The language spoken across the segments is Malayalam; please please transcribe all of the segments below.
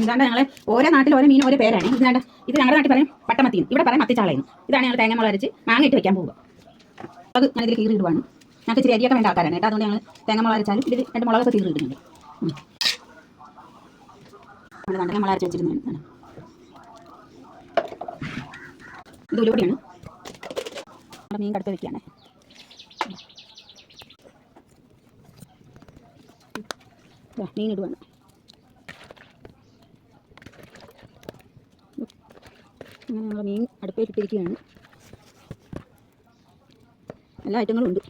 ഇതാണ്ട് ഞങ്ങൾ ഓരോ നാട്ടിൽ ഓരോ മീൻ ഓരോ പേരാണ്. ഇതാണ്ട് ഇത് ഞങ്ങളുടെ നാട്ടിൽ പറയും പട്ടമത്തി, ഇവിടെ പറയും മത്തിച്ചാളയെന്ന്. ഇതാണ് ഞങ്ങൾ തേങ്ങ മുളക് അരച്ച് മാങ്ങ ഇട്ട് വെക്കാൻ പോകുക. അത് ഞാൻ ഇതിൽ കീറി ഇടുവാണ്. ഞങ്ങൾക്ക് ഇച്ചിരി അരിയൊക്കെ വേണ്ട ആൾക്കാരാണ് കേട്ടോ. അതുകൊണ്ട് ഞങ്ങൾ തേങ്ങ മുളക് അരച്ചാലും ഇതിൽ 2 മുളകൊക്കെ കീറി ഇടുന്നുണ്ട്. തേങ്ങ മുളക് അരച്ച് വെച്ചിരുന്നതാണ്. ഇത് ഉലുവടിയാണ്. നമ്മുടെ മീൻ കടുത്ത് വെക്കുകയാണ്. മീൻ ഇടുവാണ്. അങ്ങനെ നമ്മൾ മീൻ അടുപ്പേറ്റിട്ടിരിക്കുകയാണ്. എല്ലാ ഐറ്റങ്ങളും ഉണ്ട്.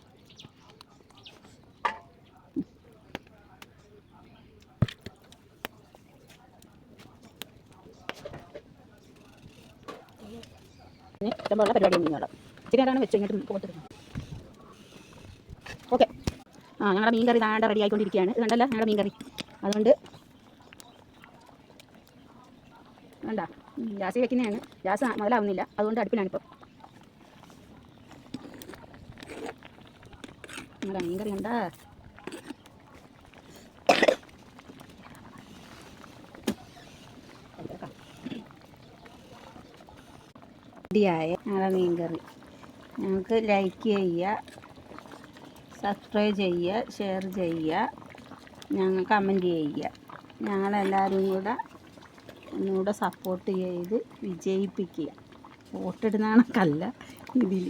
പിന്നെ ഇഷ്ടംപോലെ പരിപാടി മീനുകളാണ്. ഇച്ചിരി നേരമാണ് വെച്ച് ഇങ്ങോട്ട് പോകത്തിരുന്നത്. ഓക്കെ. ഞങ്ങളുടെ മീൻ കറി താണ്ട റെഡി ആയിക്കൊണ്ടിരിക്കുകയാണ്. ഇത് കണ്ടല്ലോ ഞങ്ങളുടെ മീൻ കറി. അതുകൊണ്ട് വേണ്ട ഗ്യാസ് വെക്കുന്നതാണ്. ഗ്യാസ് മുതലാവുന്നില്ല. അതുകൊണ്ട് അടുപ്പിലാണിപ്പോൾ. ഞങ്ങളുടെ മീൻ കറി കണ്ടാ റെഡിയായ ഞങ്ങളുടെ മീൻ കറി. ഞങ്ങൾക്ക് ലൈക്ക് ചെയ്യുക, സബ്സ്ക്രൈബ് ചെയ്യുക, ഷെയർ ചെയ്യുക, ഞങ്ങൾ കമൻറ്റ് ചെയ്യുക. ഞങ്ങളെല്ലാവരും കൂടെ ഒന്നുകൂടെ സപ്പോർട്ട് ചെയ്ത് വിജയിപ്പിക്കുക. വോട്ടിടുന്ന കണക്കല്ല ഇതിൽ.